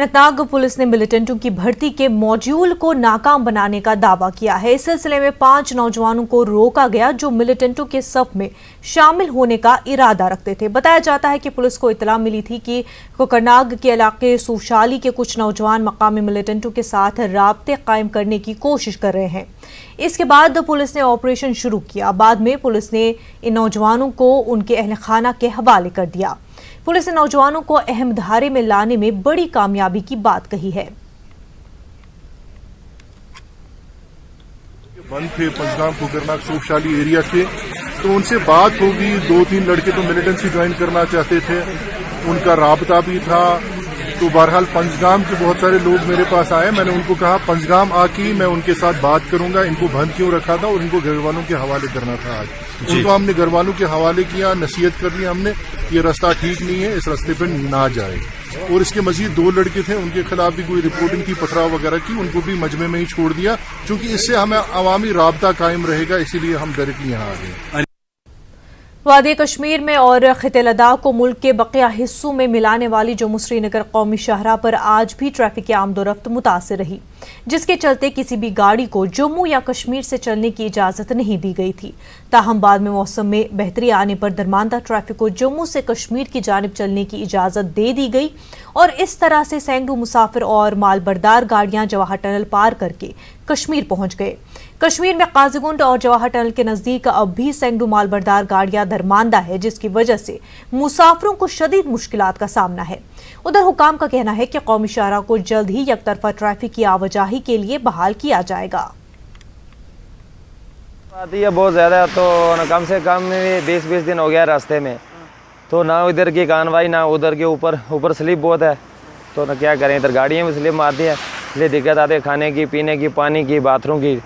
Anantnag police ने मिलिटेंटों की भर्ती के मॉड्यूल को नाकाम बनाने का दावा किया है। इस सिलसिले में 5 नौजवानों को रोका गया जो मिलिटेंटों के सफ में शामिल होने का इरादा रखते थे। बताया जाता है कि पुलिस को इतला मिली थी कि कोकरनाग के इलाके सूशाली के कुछ नौजवान मकामी मिलिटेंटों के साथ राब्ते कायम करने की कोशिश कर रहे हैं। इसके बाद पुलिस ने ऑपरेशन शुरू किया। बाद में पुलिस ने इन नौजवानों को उनके अहल खाना के हवाले कर दिया। पुलिस ने नौजवानों को अहम धारे में लाने में बड़ी कामयाबी की बात कही है। बंद थे पंजगाम कोकरनाग सूशाली एरिया के, तो उनसे बात होगी। 2-3 लड़के तो मिलिटेंसी ज्वाइन करना चाहते थे, उनका राबता भी था। तो बहरहाल पंजगाम के बहुत सारे लोग मेरे पास आए। मैंने उनको कहा पंजगाम आके मैं उनके साथ बात करूंगा, इनको बंद क्यों रखा था और इनको घर वालों के हवाले करना था। आज उनको हमने घर वालों के हवाले किया, नसीहत कर ली हमने, ये रास्ता ठीक नहीं है, इस रास्ते पर ना जाए। और इसके मजीद 2 लड़के थे, उनके खिलाफ भी कोई रिपोर्टिंग की, पथराव वगैरह की, उनको भी मजमे में ही छोड़ दिया, क्योंकि इससे हमें अवामी राबता कायम रहेगा, इसीलिए हम डायरेक्टली यहाँ आ गए। वादी कश्मीर में और खिते लद्दाख को मुल्क के बकिया हिस्सों में मिलाने वाली जम्मू श्रीनगर कौमी शाहराह पर आज भी ट्रैफिक की आमदोरफ्त मुतासिर रही, जिसके चलते किसी भी गाड़ी को जम्मू या कश्मीर से चलने की इजाजत नहीं दी गई थी। ताहम बाद में मौसम में बेहतरी आने पर दरमानदा ट्रैफिक को जम्मू से कश्मीर की जानिब चलने की इजाजत दे दी गई और इस तरह से सैकड़ों मुसाफिर और मालबरदार गाड़ियां जवाहर टनल पार करके कश्मीर पहुंच गए। कश्मीर में काजीगुंड और जवाहर टनल के नजदीक अब भी सैकड़ों मालबरदार गाड़ियां दरमानदा है, जिसकी वजह से मुसाफिरों को शदीद मुश्किलात का सामना है। उधर हुकाम का कहना है कि कौमी शाहराह को जल्द ही यकतरफा ट्रैफिक की आवाजाही के लिए बहाल किया जाएगा। बहुत ज्यादा, तो कम से कम 20-20 दिन हो गया रास्ते में, तो ना इधर की कानवाई ना उधर के ऊपर स्लिप बहुत है, तो ना क्या करें, इधर गाड़ियाँ भी स्लिप मारती है, इसलिए दिक्कत आती है खाने की, पीने की, पानी की, बाथरूम की,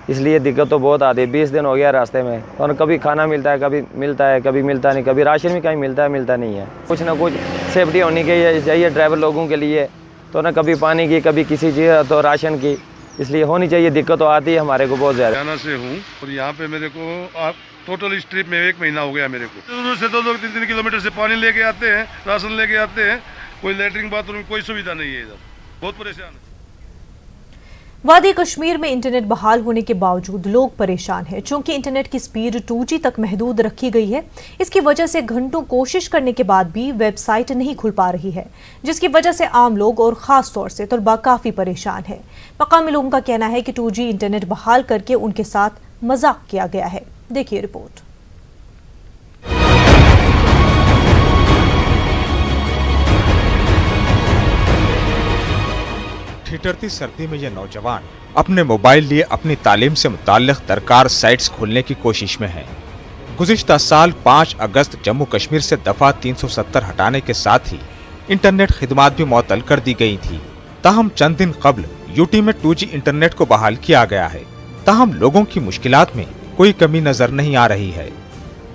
इसलिए दिक्कत तो बहुत आती है। 20 दिन हो गया रास्ते में, और कभी खाना मिलता है, कभी मिलता है, कभी मिलता नहीं, कभी राशन भी कहीं मिलता नहीं है। कुछ ना कुछ सेफ्टी होनी चाहिए ड्राइवर लोगों के लिए, तो ना कभी पानी की, कभी किसी चीज़, तो राशन की, इसलिए होनी चाहिए। दिक्कत तो आती है हमारे को बहुत ज़्यादा। हरियाणा से हूँ और यहाँ पे मेरे को टोटल इस ट्रिप में 1 महीना हो गया मेरे को। दूर से तो लोग 3-3 किलोमीटर से पानी लेके आते हैं, राशन लेके आते हैं, कोई लैट्रिन बाथरूम कोई सुविधा नहीं है, इधर बहुत परेशान है। वादी कश्मीर में इंटरनेट बहाल होने के बावजूद लोग परेशान हैं, चूंकि इंटरनेट की स्पीड 2G तक महदूद रखी गई है। इसकी वजह से घंटों कोशिश करने के बाद भी वेबसाइट नहीं खुल पा रही है, जिसकी वजह से आम लोग और खास तौर से तलबा काफी परेशान है। मकामी लोगों का कहना है कि 2G इंटरनेट बहाल करके उनके साथ मजाक किया गया है। देखिए रिपोर्ट। ठिठुरती सर्दी में ये नौजवान अपने मोबाइल लिए अपनी तालीम से मुताल्लिक दरकार साइट्स खोलने की कोशिश में हैं। गुज़िश्ता साल 5 अगस्त जम्मू कश्मीर से दफा 370 हटाने के साथ ही इंटरनेट खिदमात भी मुअत्तल कर दी गई थी। ताहम चंद दिन कबल यूटी में 2G इंटरनेट को बहाल किया गया है। ताहम लोगों की मुश्किलात में कोई कमी नजर नहीं आ रही है।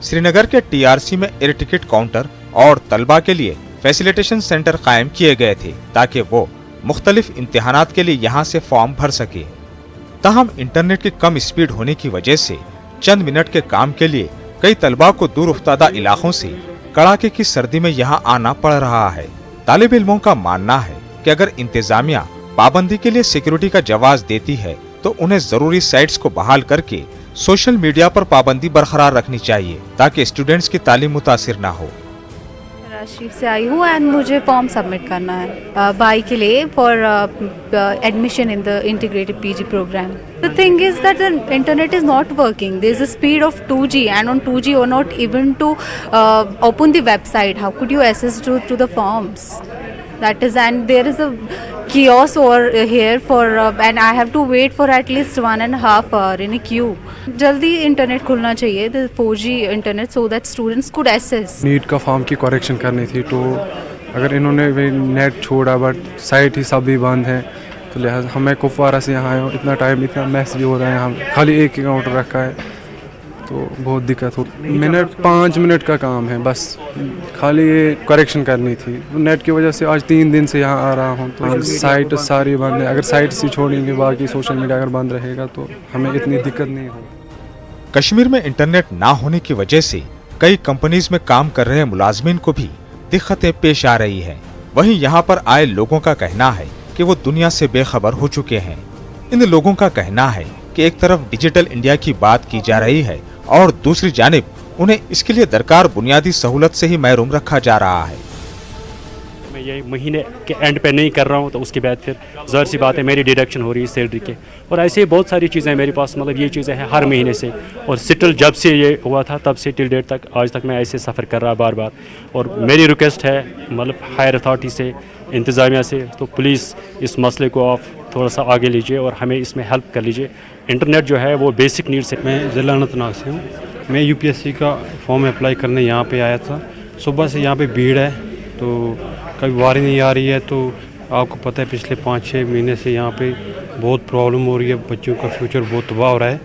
श्रीनगर के TRC में एयर टिकट काउंटर और तलबा के लिए फैसिलिटेशन सेंटर कायम किए गए थे, ताकि वो मुख्तलिफ इम्तिहानात के लिए यहाँ से फॉर्म भर सके। ताहम इंटरनेट की कम स्पीड होने की वजह से चंद मिनट के काम के लिए कई तलबा को दूर उफ्तादा इलाकों से कड़ाके की सर्दी में यहाँ आना पड़ रहा है। तालिब इल्मों का मानना है कि अगर इंतजामिया पाबंदी के लिए सिक्योरिटी का जवाज देती है तो उन्हें जरूरी साइट्स को बहाल करके सोशल मीडिया पर पाबंदी बरकरार रखनी चाहिए, ताकि स्टूडेंट्स की तालीम मुतासिर ना हो। शरीफ से आई हूँ एंड मुझे फॉर्म सबमिट करना है बाई के लिए for admission in the integrated PG programme. The thing is that the internet is not working, there is a speed of 2G and on 2G you are not even to open the website, how could you access to the forms, that is, and there is a kiosk over here for and I have to wait for at least 1.5 hour in a queue. जल्दी internet खुलना चाहिए, the 4G इंटरनेट, so that students could access. NEET का form की correction करनी थी, तो अगर इन्होंने नेट छोड़ा बट साइट ही सब भी बंद है, तो लिहाजा हमें कुपवारा से यहाँ आए, इतना टाइम इतना मैस भी हो रहा है, यहाँ खाली एक ही काउंटर रखा है, तो बहुत दिक्कत हो। 5 मिनट का काम है, बस खाली ये करेक्शन करनी थी। नेट की वजह से आज 3 दिन से यहाँ आ रहा हूँ, तो साइट सारी बंद है। अगर साइट से छोड़ेंगे, बाकी सोशल मीडिया अगर बंद रहेगा तो हमें इतनी दिक्कत नहीं होगी। कश्मीर में इंटरनेट ना होने की वजह से कई कंपनीज में काम कर रहे मुलाजमीन को भी दिक्कतें पेश आ रही हैं। वहीं यहाँ पर आए लोगों का कहना है कि वो दुनिया से बेखबर हो चुके हैं। इन लोगों का कहना है कि एक तरफ डिजिटल इंडिया की बात की जा रही है और दूसरी जानिब उन्हें इसके लिए दरकार बुनियादी सहूलत से ही महरूम रखा जा रहा है। मैं ये महीने के एंड पे नहीं कर रहा हूँ तो उसके बाद फिर ज़ाहिर सी बात है मेरी डिडक्शन हो रही है सैलरी के, और ऐसे बहुत सारी चीज़ें मेरे पास, मतलब ये चीज़ें हैं हर महीने से, और स्टिल जब से ये हुआ था तब से टिल डेट तक आज तक मैं ऐसे सफ़र कर रहा बार बार। और मेरी रिक्वेस्ट है मतलब हायर अथॉरिटी से, इंतज़ामिया से, तो प्लीज़ इस मसले को आप थोड़ा सा आगे लीजिए और हमें इसमें हेल्प कर लीजिए। इंटरनेट जो है वो बेसिक नीड्स है। मैं ज़िला अनंतनाग से हूँ। मैं यूपीएससी का फॉर्म अप्लाई करने यहाँ पे आया था। सुबह से यहाँ पे भीड़ है, तो कभी बारी नहीं आ रही है, तो आपको पता है पिछले 5-6 महीने से यहाँ पे बहुत प्रॉब्लम हो रही है, बच्चों का फ्यूचर बहुत तबाह हो रहा है।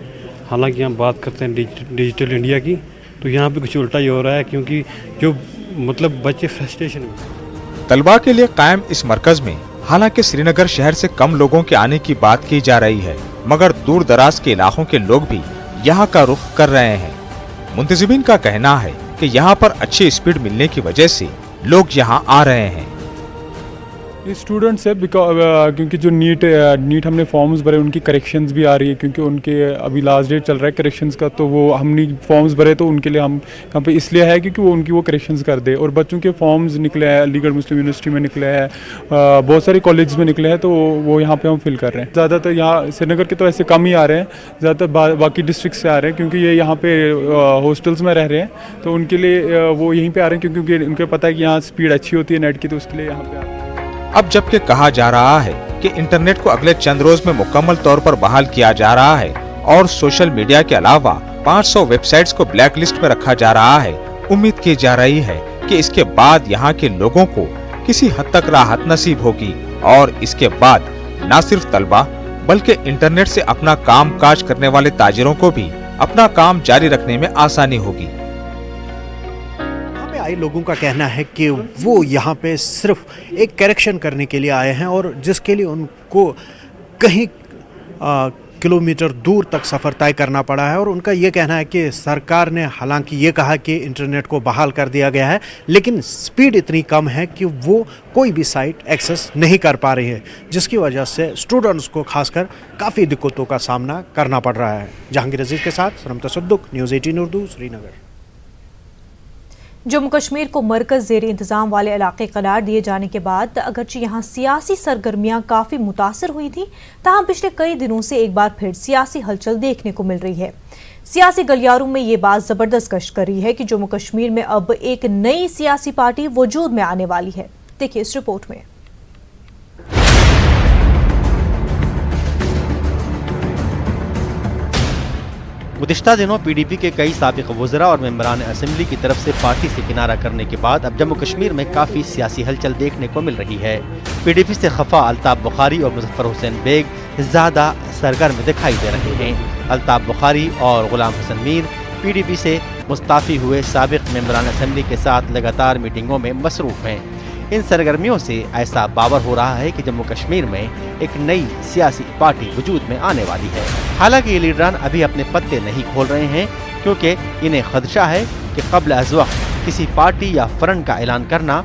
हालांकि हम बात करते हैं डिजिटल इंडिया की, तो यहाँ पे कुछ उल्टा ही हो रहा है, क्योंकि जो मतलब बच्चे फ्रस्ट्रेशन में। तलबा के लिए कायम इस मरकज में हालांकि श्रीनगर शहर से कम लोगों के आने की बात की जा रही है, मगर दूर दराज के इलाकों के लोग भी यहाँ का रुख कर रहे हैं। मुंतजिमीन का कहना है कि यहाँ पर अच्छी स्पीड मिलने की वजह से लोग यहाँ आ रहे हैं। स्टूडेंट्स है क्योंकि जो नीट हमने फॉर्म्स भरे उनकी करेक्शंस भी आ रही है, क्योंकि उनके अभी लास्ट डेट चल रहा है करेक्शंस का, तो वो हमने फॉर्म्स भरे तो उनके लिए हम यहाँ पे इसलिए है क्योंकि वो उनकी वो करेक्शंस कर दे। और बच्चों के फॉर्म्स निकले हैं, अलीगढ़ मुस्लिम यूनिवर्सिटी में निकले हैं, बहुत सारे कॉलेज में निकले हैं, तो वो यहाँ पे हम फिल कर रहे हैं। ज़्यादातर यहाँ श्रीनगर के तो ऐसे कम ही आ रहे हैं, ज़्यादातर बाकी डिस्ट्रिक्ट से आ रहे हैं, क्योंकि ये यहाँ पे हॉस्टल्स में रह रहे हैं, तो उनके लिए वो यहीं पर आ रहे हैं, क्योंकि उनको पता है कि यहाँ स्पीड अच्छी होती है नेट की, तो उसके लिए यहाँ पे आ रहे हैं। अब जबकि कहा जा रहा है कि इंटरनेट को अगले चंद रोज में मुकम्मल तौर पर बहाल किया जा रहा है और सोशल मीडिया के अलावा 500 वेबसाइट्स को ब्लैक लिस्ट में रखा जा रहा है, उम्मीद की जा रही है कि इसके बाद यहाँ के लोगों को किसी हद तक राहत नसीब होगी और इसके बाद न सिर्फ तलबा बल्कि इंटरनेट से अपना काम काज करने वाले ताजिरों को भी अपना काम जारी रखने में आसानी होगी। लोगों का कहना है कि वो यहाँ पे सिर्फ एक करेक्शन करने के लिए आए हैं, और जिसके लिए उनको कहीं किलोमीटर दूर तक सफ़र तय करना पड़ा है। और उनका ये कहना है कि सरकार ने हालांकि ये कहा कि इंटरनेट को बहाल कर दिया गया है, लेकिन स्पीड इतनी कम है कि वो कोई भी साइट एक्सेस नहीं कर पा रही है, जिसकी वजह से स्टूडेंट्स को खासकर काफ़ी दिक्कतों का सामना करना पड़ रहा है। जहांगीर अजीज़ के साथ सनम तसद्दुक, न्यूज़ 18 उर्दू, श्रीनगर। जम्मू कश्मीर को मरकज ज़ेर इंतज़ाम वाले इलाके करार दिए जाने के बाद अगरचे यहाँ सियासी सरगर्मियाँ काफ़ी मुतासर हुई थी, ताहम पिछले कई दिनों से एक बार फिर सियासी हलचल देखने को मिल रही है। सियासी गलियारों में ये बात ज़बरदस्त कश कर रही है कि जम्मू कश्मीर में अब एक नई सियासी पार्टी वजूद में आने वाली है। देखिए इस रिपोर्ट में। गुज़िश्ता दिनों पीडीपी के कई साबिक़ वज़रा और मेंबरान असेंबली की तरफ से पार्टी से किनारा करने के बाद अब जम्मू कश्मीर में काफ़ी सियासी हलचल देखने को मिल रही है। पीडीपी से खफा अल्ताफ बुखारी और मुज़फ़्फ़र हुसैन बेग ज़्यादा सरगर्म दिखाई दे रहे हैं। अल्ताफ बुखारी और गुलाम हसन मीर पीडीपी से मुस्ताफ़ी हुए साबिक़ मेंबरान असेंबली के साथ लगातार मीटिंगों में मसरूफ़ हैं। इन सरगर्मियों से ऐसा बावर हो रहा है कि जम्मू कश्मीर में एक नई सियासी पार्टी वजूद में आने वाली है। हालांकि ये लीडरान अभी अपने पत्ते नहीं खोल रहे हैं, क्योंकि इन्हें खदशा है कि क़ब्ल अज़ वक़्त किसी पार्टी या फ़्रंट का ऐलान करना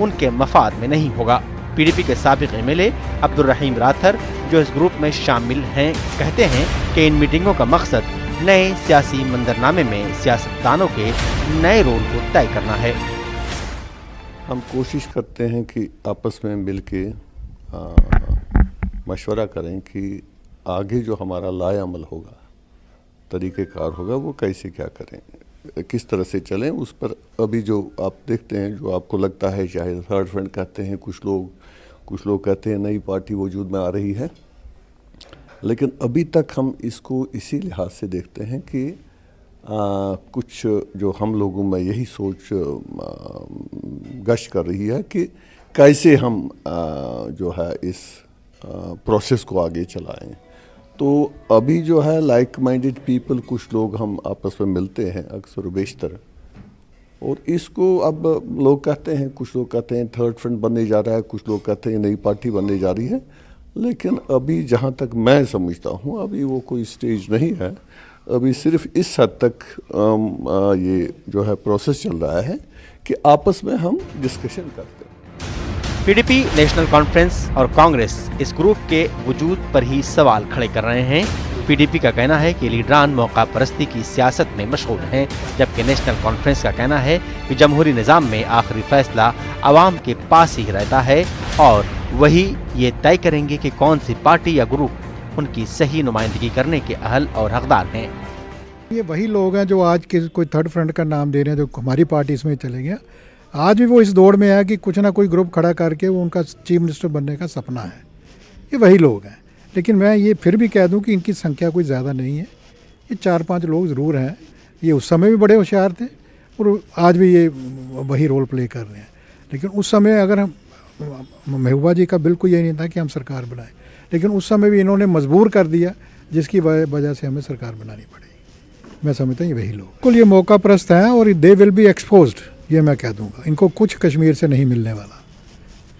उनके मफाद में नहीं होगा। पीडीपी के साबिक़ एमएलए अब्दुर्रहीम राथर, जो इस ग्रुप में शामिल हैं, कहते हैं कि इन मीटिंगों का मकसद नए सियासी मंजरनामे में सियासतदानों के नए रोल को तय करना है। हम कोशिश करते हैं कि आपस में मिल के मशवरा करें कि आगे जो हमारा लाएअमल होगा, तरीक़ेकार होगा, वो कैसे क्या करें, किस तरह से चलें। उस पर अभी जो आप देखते हैं, जो आपको लगता है शायद थर्ड फ्रंट कहते हैं कुछ लोग कहते हैं नई पार्टी वजूद में आ रही है, लेकिन अभी तक हम इसको इसी लिहाज से देखते हैं कि कुछ जो हम लोगों में यही सोच गश्त कर रही है कि कैसे हम जो है इस प्रोसेस को आगे चलाएं। तो अभी जो है लाइक माइंडेड पीपल, कुछ लोग हम आपस में मिलते हैं अक्सर बेशतर, और इसको अब लोग कहते हैं, कुछ लोग कहते हैं थर्ड फ्रंट बनने जा रहा है, कुछ लोग कहते हैं नई पार्टी बनने जा रही है, लेकिन अभी जहाँ तक मैं समझता हूँ अभी वो कोई स्टेज नहीं है। अभी सिर्फ इस हद तक ये जो है प्रोसेस चल रहा है कि आपस में हम डिस्कशन करते हैं। पीडीपी, नेशनल कॉन्फ्रेंस और कांग्रेस इस ग्रुप के वजूद पर ही सवाल खड़े कर रहे हैं। पीडीपी का कहना है कि लीडरान मौका परस्ती की सियासत में मशहूर हैं, जबकि नेशनल कॉन्फ्रेंस का कहना है कि जमहूरी निज़ाम में आखिरी फैसला आवाम के पास ही रहता है और वही ये तय करेंगे कि कौन सी पार्टी या ग्रुप उनकी सही नुमाइंदगी करने के अहल और हकदार हैं। ये वही लोग हैं जो आज के कोई थर्ड फ्रंट का नाम दे रहे हैं, जो हमारी पार्टी इसमें चले गए। आज भी वो इस दौड़ में है कि कुछ ना कोई ग्रुप खड़ा करके वो उनका चीफ मिनिस्टर बनने का सपना है। ये वही लोग हैं, लेकिन मैं ये फिर भी कह दूं कि इनकी संख्या कोई ज़्यादा नहीं है। ये 4-5 लोग ज़रूर हैं। ये उस समय भी बड़े होशियार थे और आज भी ये वही रोल प्ले कर रहे हैं। लेकिन उस समय अगर हम, महबूबा जी का बिल्कुल ये नहीं था कि हम सरकार बनाएं, लेकिन उस समय भी इन्होंने मजबूर कर दिया, जिसकी वजह से हमें सरकार बनानी पड़ेगी। मैं समझता हूँ ये वही लोग बिल्कुल ये मौका परस्त हैं और दे विल बी एक्सपोज्ड, ये मैं कह दूँगा। इनको कुछ कश्मीर से नहीं मिलने वाला।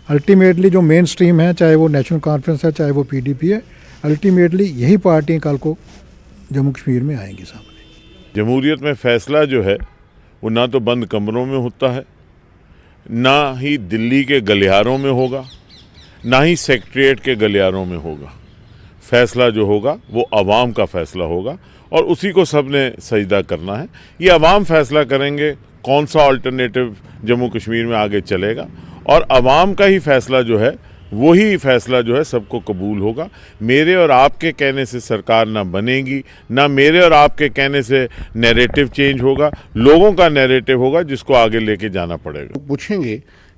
अल्टीमेटली जो मेन स्ट्रीम है, चाहे वो नेशनल कॉन्फ्रेंस है, चाहे वो पीडीपी है, अल्टीमेटली यही पार्टियाँ कल को जम्मू कश्मीर में आएंगी सामने। जमहूरियत में फैसला जो है वो ना तो बंद कमरों में होता है, ना ही दिल्ली के गलियारों में होगा, ना ही सेक्रेटरीट के गलियारों में होगा। फैसला जो होगा वो अवाम का फैसला होगा और उसी को सबने सजदा करना है। ये अवाम फैसला करेंगे कौन सा अल्टरनेटिव जम्मू कश्मीर में आगे चलेगा और अवाम का ही फैसला जो है वही फैसला जो है सबको कबूल होगा। मेरे और आपके कहने से सरकार ना बनेगी, ना मेरे और आपके कहने से नैरेटिव चेंज होगा। लोगों का नैरेटिव होगा जिसको आगे लेके जाना पड़ेगा। पूछेंगे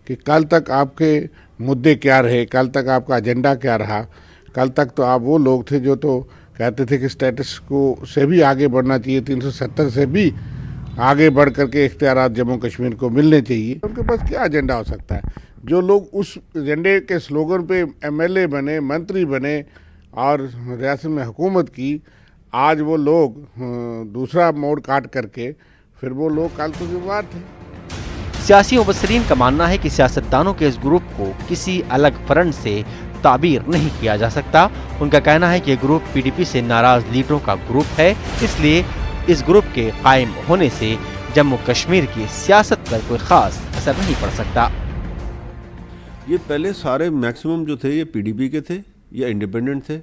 कि कल तक आपके मुद्दे क्या रहे, कल तक आपका एजेंडा क्या रहा। कल तक तो आप वो लोग थे जो तो कहते थे कि स्टेटस को से भी आगे बढ़ना चाहिए, 370 से भी आगे बढ़ करके इख्तियारात जम्मू कश्मीर को मिलने चाहिए। उनके पास क्या एजेंडा हो सकता है? जो लोग उस एजेंडे के स्लोगन पे एमएलए बने, मंत्री बने और रियासत में हुकूमत की, आज वो लोग दूसरा मोड़ काट करके फिर वो लोग कल तो जिम्मेदार थे। सियासी मुबस्सिरीन का मानना है कि सियासतदानों के इस ग्रुप को किसी अलग फ्रंट से ताबीर नहीं किया जा सकता। उनका कहना है कि ये ग्रुप पीडीपी से नाराज लीडरों का ग्रुप है, इसलिए इस ग्रुप के कायम होने से जम्मू कश्मीर की सियासत पर कोई खास असर नहीं पड़ सकता। ये पहले सारे मैक्सिमम जो थे ये पीडीपी के थे या इंडिपेंडेंट थे।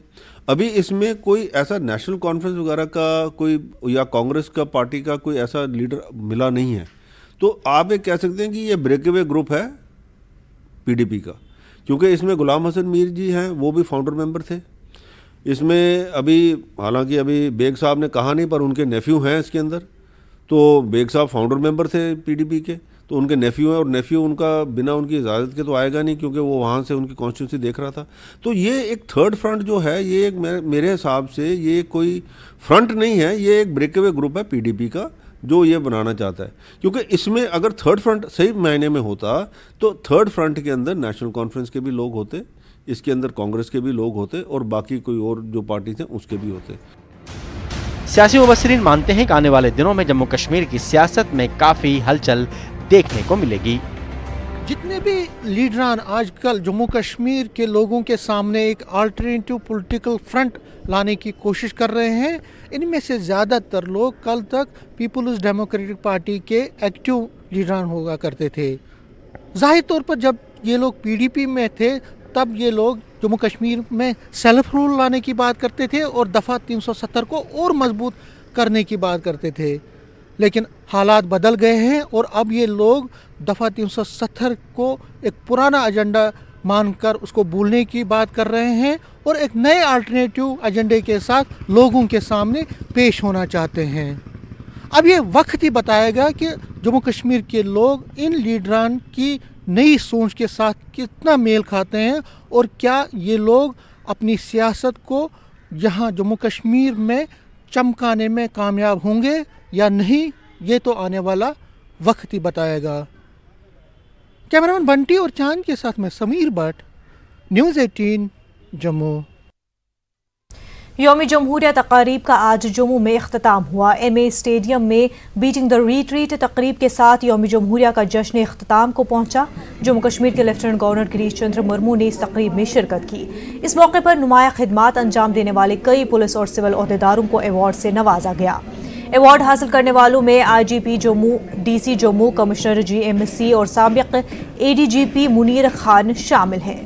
अभी इसमें कोई ऐसा नेशनल कॉन्फ्रेंस वगैरह का कोई या कांग्रेस का पार्टी का कोई ऐसा लीडर मिला नहीं है। तो आप ये कह सकते हैं कि ये ब्रेकअवे ग्रुप है पीडीपी का, क्योंकि इसमें गुलाम हसन मीर जी हैं, वो भी फाउंडर मेंबर थे। इसमें अभी हालांकि अभी बेग साहब ने कहा नहीं, पर उनके नेफ्यू हैं इसके अंदर। तो बेग साहब फाउंडर मेंबर थे पीडीपी के, तो उनके नेफ्यू हैं और नेफ्यू उनका बिना उनकी इजाज़त के तो आएगा नहीं, क्योंकि वो वहाँ से उनकी कॉन्स्टिट्यूंसी देख रहा था। तो ये एक थर्ड फ्रंट जो है, ये एक मेरे हिसाब से ये कोई फ्रंट नहीं है, ये एक ब्रेकअवे ग्रुप है पीडीपी का जो ये बनाना चाहता है। क्योंकि इसमें अगर थर्ड फ्रंट सही मायने में होता तो थर्ड फ्रंट के अंदर नेशनल कॉन्फ्रेंस के भी लोग होते, इसके अंदर कांग्रेस के भी लोग होते और बाकी कोई और जो पार्टीज हैं उसके भी होते। सियासी मुबस्सिरीन मानते हैं कि आने वाले दिनों में जम्मू कश्मीर की सियासत में काफ़ी हलचल देखने को मिलेगी। जितने भी लीडरान आजकल जम्मू कश्मीर के लोगों के सामने एक अल्टरनेटिव पॉलिटिकल फ्रंट लाने की कोशिश कर रहे हैं, इनमें से ज़्यादातर लोग कल तक पीपल्स डेमोक्रेटिक पार्टी के एक्टिव लीडरान हुआ करते थे। जाहिर तौर पर जब ये लोग पीडीपी में थे तब ये लोग जम्मू कश्मीर में सेल्फ रूल लाने की बात करते थे और दफ़ा 370 को और मजबूत करने की बात करते थे। लेकिन हालात बदल गए हैं और अब ये लोग दफ़ा 370 को एक पुराना एजेंडा मानकर उसको भूलने की बात कर रहे हैं और एक नए अल्टरनेटिव एजेंडे के साथ लोगों के सामने पेश होना चाहते हैं। अब ये वक्त ही बताएगा कि जम्मू कश्मीर के लोग इन लीडरान की नई सोच के साथ कितना मेल खाते हैं और क्या ये लोग अपनी सियासत को यहाँ जम्मू कश्मीर में चमकाने में कामयाब होंगे या नहीं, ये तो आने वाला वक्त ही बताएगा। कैमरामैन बंटी और चांद के साथ में समीर भट्ट, न्यूज़ 18 जम्मू। यौम जमहूरिया तकारीब का आज जम्मू में इख्तिताम हुआ। MA स्टेडियम में बीटिंग द रिट्रीट तकरीब के साथ यौम जमहूरिया का जश्न इख्तिताम को पहुंचा। जम्मू कश्मीर के लेफ्टिनेंट गवर्नर गिरीश चंद्र मुर्मू ने इस तकरीब में शिरकत की। इस मौके पर नुमाया खिदमात अंजाम देने वाले कई पुलिस और सिविल ओहदेदारों को अवार्ड से नवाजा गया। अवार्ड हासिल करने वालों में IGP Jammu, DC Jammu, commissioner GMC और साबिक एडीजीपी मुनीर खान शामिल हैं।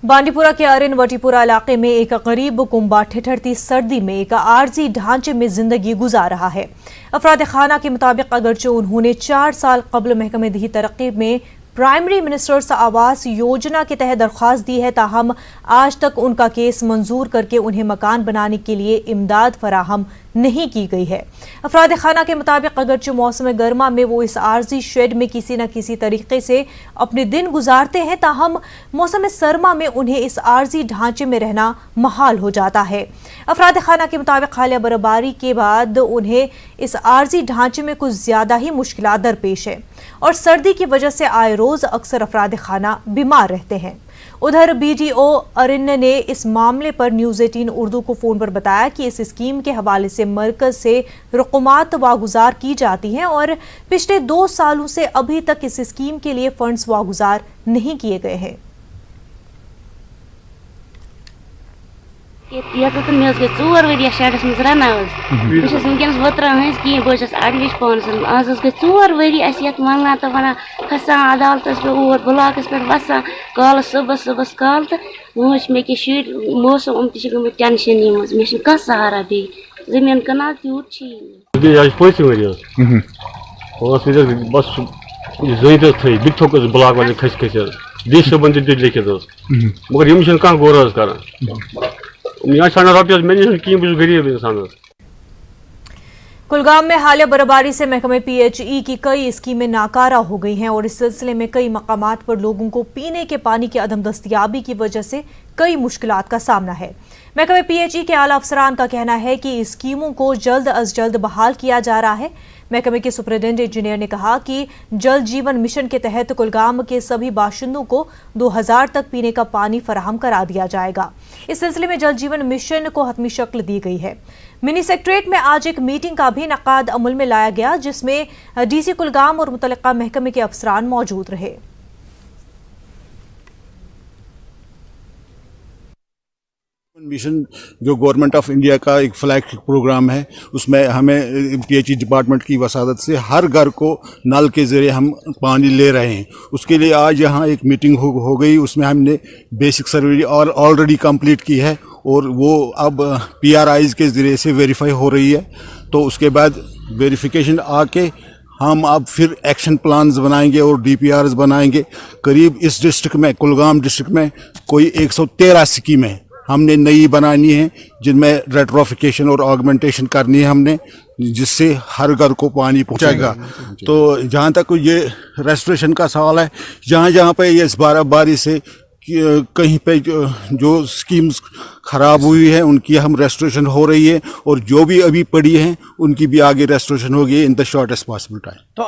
बांडीपुरा के अरिन वटीपुरा इलाके में एक गरीब कुंबा ठिठुरती सर्दी में एक आरजी ढांचे में जिंदगी गुजार रहा है। अफराद खाना के मुताबिक अगरचे उन्होंने 4 साल कबल महकमे दही तरक्की में प्राइमरी मिनिस्टर्स आवास योजना के तहत दरख्वास्त दी है, ताहम आज तक उनका केस मंजूर करके उन्हें मकान बनाने के लिए इमदाद फराहम नहीं की गई है। अफराद खाना के मुताबिक अगरचे मौसम गर्मा में वो इस आरजी शेड में किसी न किसी तरीके से अपने दिन गुजारते हैं, ताहम मौसम सरमा में उन्हें इस आरजी ढांचे में रहना महाल हो जाता है। अफराद खाना के मुताबिक हालिया बर्फबारी के बाद उन्हें इस आरजी ढांचे में कुछ ज्यादा ही मुश्किलात दरपेश है और सर्दी की वजह से आए रोज अक्सर अफराद खाना बीमार रहते हैं। उधर बीडीओ अरिन ने इस मामले पर न्यूज़ 18 उर्दू को फोन पर बताया कि इस स्कीम के हवाले से मरकज से रकूमात वागुजार की जाती हैं और पिछले 2 सालों से अभी तक इस स्कीम के लिए फंड्स वागुजार नहीं किए गए हैं। मे गई 4 वरी शेडस मज रन वनकस वत्रान कहें बस अडविश पानस आज गई 4 वरी वन तो वन खसान अदालत पे और ब्लॉकस पे वसान कल सुबह कल तो वो मे कि शुर मौसम गम टेंशन मज मे कह सहारा बे जमीन कनाल तूत बस ज बिक थोक ब्लॉक वाले खस डी सबन लिखित मगर कह गौर कर गरीब इंसान। कुलगाम में हालिया बर्फबारी से महकमे पीएचई की कई स्कीमें नाकारा हो गई हैं और इस सिलसिले में कई मकामात पर लोगों को पीने के पानी की अदम दस्तयाबी की वजह से कई मुश्किलात का सामना है। महकमे पीएचई के आला अफसरान का कहना है कि स्कीमों को जल्द अज जल्द बहाल किया जा रहा है। महकमे के सुपरिटेंडेंट इंजीनियर ने कहा कि जल जीवन मिशन के तहत कुलगाम के सभी बाशिंदों को 2000 तक पीने का पानी फराहम करा दिया जाएगा। इस सिलसिले में जल जीवन मिशन को हतमी शक्ल दी गई है। मिनी सेक्रेटरीट में आज एक मीटिंग का भी इनेकाद अमल में लाया गया, जिसमें डीसी कुलगाम और मुतल्लिका महकमे के अफसरान मौजूद रहे। मिशन जो गवर्नमेंट ऑफ इंडिया का एक फ्लैगशिप प्रोग्राम है, उसमें हमें पीएचई डिपार्टमेंट की वसादत से हर घर को नल के ज़रिए हम पानी ले रहे हैं। उसके लिए आज यहाँ एक मीटिंग हो गई, उसमें हमने बेसिक सर्वे ऑलरेडी कंप्लीट की है और वो अब पीआरआईज़ के ज़रिए से वेरीफाई हो रही है। तो उसके बाद वेरिफिकेशन आके हम अब फिर एक्शन प्लान्स बनाएंगे और डीपीआरस बनाएंगे। करीब इस डिस्ट्रिक्ट में, कुलगाम डिस्ट्रिक्ट में कोई 113 स्कीमें हमने नई बनानी है, जिनमें रेट्रोफिकेशन और ऑगमेंटेशन करनी है हमने, जिससे हर घर को पानी पहुंचेगा। तो जहाँ तक ये रेस्टोरेशन का सवाल है, जहाँ पे ये इस बर्फबारी से कहीं पे जो स्कीम्स खराब हुई है उनकी हम रेस्टोरेशन हो रही है और जो भी अभी पड़ी हैं उनकी भी आगे रेस्टोरेशन होगी in the shortest possible time. तो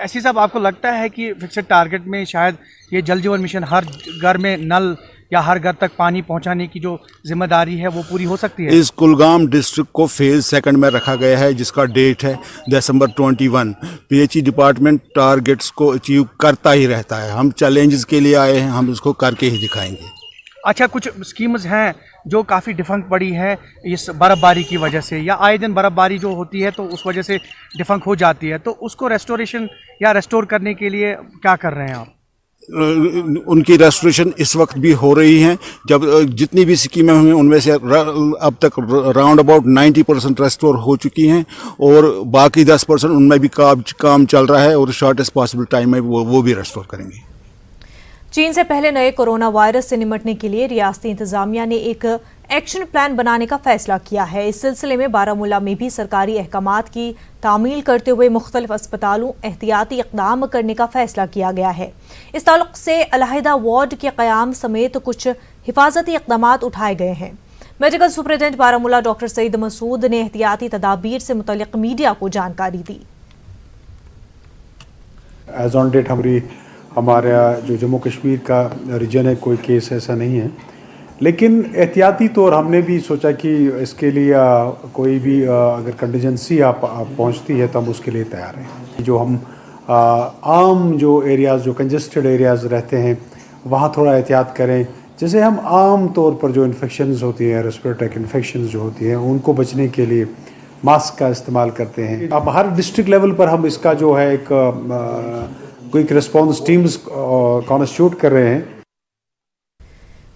ऐसी साहब, आपको लगता है कि फिक्स्ड टारगेट में शायद ये जल जीवन मिशन हर घर में नल या हर घर तक पानी पहुंचाने की जो जिम्मेदारी है वो पूरी हो सकती है? इस कुलगाम डिस्ट्रिक्ट को फेज 2 में रखा गया है, जिसका डेट है दिसंबर 21। पीएचई डिपार्टमेंट टारगेट्स को अचीव करता ही रहता है। हम चैलेंजेस के लिए आए हैं, हम इसको करके ही दिखाएंगे। अच्छा, कुछ स्कीम्स हैं जो काफ़ी डिफंक पड़ी है इस बर्फबारी की वजह से, या आए दिन बर्फबारी जो होती है तो उस वजह से डिफंक हो जाती है, तो उसको रेस्टोरेशन या रेस्टोर करने के लिए क्या कर रहे हैं आप? उनकी रेस्टोरेशन इस वक्त भी हो रही हैं। जब जितनी भी स्कीमें हुई उनमें से अब तक राउंड अबाउट 90% रेस्टोर हो चुकी हैं और बाकी 10% उनमें भी काम चल रहा है और शॉर्टेस्ट पॉसिबल टाइम में वो भी रेस्टोर करेंगे। चीन से पहले नए कोरोना वायरस से निपटने के लिए रियासती इंतजामिया ने एक एक्शन प्लान बनाने का फैसला किया है। इस सिलसिले में बारामूला में भी सरकारी अहकामात की तामील करते हुए मुख्तलिफ अस्पतालों एहतियाती इक़दाम करने का फैसला किया गया है। इस ताल्लुक से अलहदा वार्ड के क़याम समेत कुछ हिफाजती इक़दामात उठाए गए हैं। Medical superintendent Baramulla doctor Saeed Masood ने एहतियाती तदाबीर से मुतल्लिक़ मीडिया को जानकारी दी। एज ऑन डेट हमारा जो जम्मू कश्मीर का रीजन है कोई केस ऐसा नहीं है, लेकिन एहतियाती तौर हमने भी सोचा कि इसके लिए कोई भी अगर कंटीजेंसी आप पहुंचती है तो हम उसके लिए तैयार हैं। जो हम आम जो एरियाज़ जो कंजेस्टेड एरियाज़ रहते हैं वहाँ थोड़ा एहतियात करें। जैसे हम आम तौर पर जो इन्फेक्शंस होती हैं, रेस्पिरेटरी इन्फेक्शंस जो होती हैं, उनको बचने के लिए मास्क का इस्तेमाल करते हैं। अब हर डिस्ट्रिक्ट लेवल पर हम इसका जो है एक क्विक रिस्पॉन्स टीम्स कॉन्स्टिट्यूट कर रहे हैं।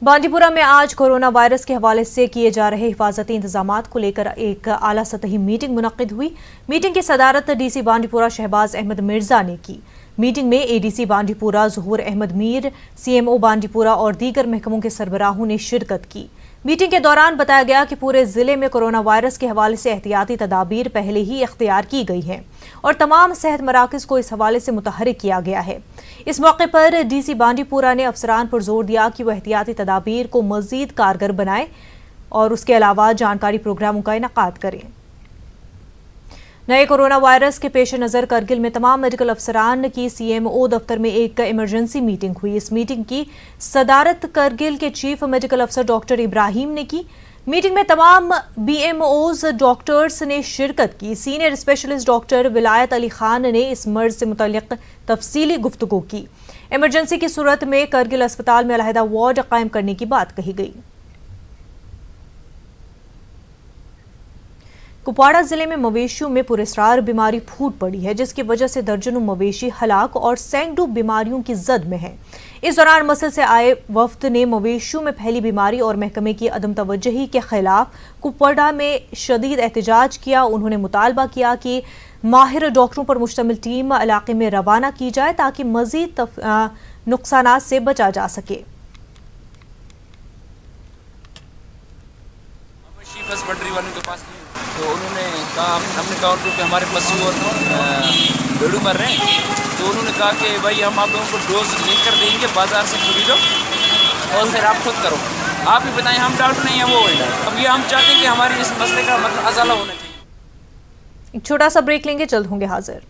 बांडीपुरा में आज कोरोना वायरस के हवाले से किए जा रहे हिफाजती इंतजामात को लेकर एक आला सतही मीटिंग मुनक्किद हुई। मीटिंग की सदारत डीसी बांडीपुरा शहबाज अहमद मिर्जा ने की। मीटिंग में एडीसी बांडीपुरा ज़हूर अहमद मीर, सीएमओ बांडीपुरा और दीगर महकमों के सरबराहों ने शिरकत की। मीटिंग के दौरान बताया गया कि पूरे जिले में कोरोना वायरस के हवाले से एहतियाती तदाबीर पहले ही इख्तियार की गई हैं और तमाम सेहत मराकज़ को इस हवाले से मुतहरिक किया गया है। इस मौके पर डीसी बांडीपुरा ने अफसरान पर जोर दिया कि वह एहतियाती तदाबीर को मज़ीद कारगर बनाएं और उसके अलावा जानकारी प्रोग्रामों का इनेकाद करें। नए कोरोना वायरस के पेश नज़र करगिल में तमाम मेडिकल अफसरान की सीएमओ दफ्तर में एक इमरजेंसी मीटिंग हुई। इस मीटिंग की सदारत करगिल के चीफ मेडिकल अफसर डॉक्टर इब्राहिम ने की। मीटिंग में तमाम बीएमओज डॉक्टर्स ने शिरकत की। सीनियर स्पेशलिस्ट डॉक्टर विलायत अली खान ने इस मर्ज से मुतल्लिक तफसीली गुफ्तगू की। इमरजेंसी की सूरत में करगिल अस्पताल में अलहदा वार्ड कायम करने की बात कही गई। कुपवाड़ा जिले में मवेशियों में पुरस्रार बीमारी फूट पड़ी है, जिसकी वजह से दर्जनों मवेशी हलाक और सैकड़ों बीमारियों की जद में हैं। इस दौरान मसल से आए वफ्द ने मवेशियों में फैली बीमारी और महकमे की अदम तवज्जही के खिलाफ कुपवाड़ा में शदीद एहतजाज किया। उन्होंने मुतालबा किया कि माहिर डॉक्टरों पर मुश्तमिल टीम इलाके में रवाना की जाए ताकि मजीद नुकसानात से बचा जा सके। तो उन्होंने कहा, हमने कहा उनको कि हमारे पशु और भेड़ू मर रहे हैं, तो उन्होंने कहा कि भाई हम आप लोगों को डोज लिख कर देंगे, बाजार से खरीदो और फिर आप खुद करो। आप ही बताएं, हम डॉक्टर नहीं हैं, वो वर्ल्ड है। अब ये हम चाहते हैं कि हमारे इस मसले का मतलब अजाला होना चाहिए। एक छोटा सा ब्रेक लेंगे, जल्द होंगे हाजिर।